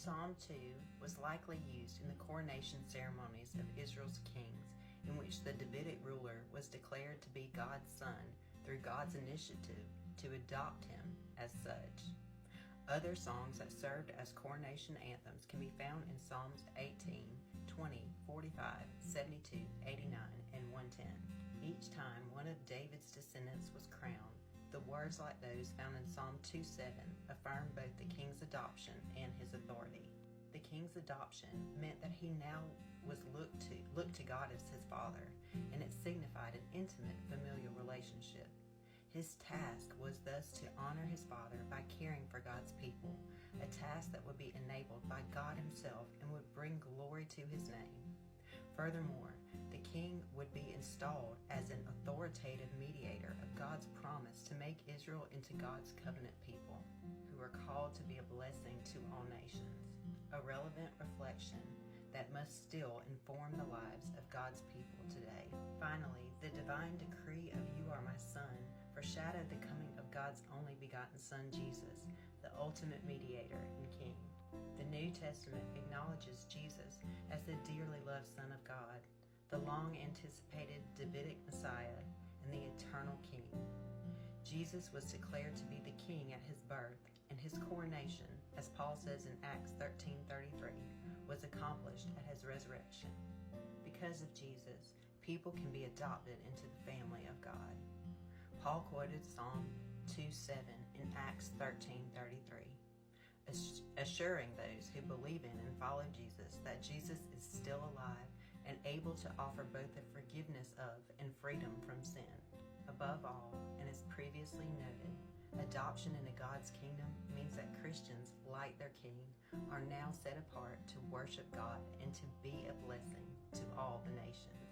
Psalm 2 was likely used in the coronation ceremonies of Israel's kings, in which the Davidic ruler was declared to be God's son through God's initiative to adopt him as such. Other songs that served as coronation anthems can be found in Psalms 18, 20, 45, 72, 89, and 110. Each time one of David's descendants was crowned, the words like those found in Psalm 2:7 affirm both the king's adoption and his authority. The king's adoption meant that he now was looked to God as his father, and it signified an intimate familial relationship. His task was thus to honor his father by caring for God's people, a task that would be enabled by God himself and would bring glory to his name. Furthermore, the king would be installed as an authoritative mediator of God's promise to make Israel into God's covenant people, who are called to be a blessing to all nations. A relevant reflection that must still inform the lives of God's people today. Finally, the divine decree of "You are my son" foreshadowed the coming of God's only begotten Son, Jesus, the ultimate mediator and king. The New Testament acknowledges Jesus as the dearly loved Son of God, the long-anticipated Davidic Messiah, and the eternal King. Jesus was declared to be the King at his birth, and his coronation, as Paul says in Acts 13:33, was accomplished at his resurrection. Because of Jesus, people can be adopted into the family of God. Paul quoted Psalm 2:7 in Acts 13:33. Assuring those who believe in and follow Jesus that Jesus is still alive and able to offer both the forgiveness of and freedom from sin. Above all, and as previously noted, adoption into God's kingdom means that Christians, like their King, are now set apart to worship God and to be a blessing to all the nations.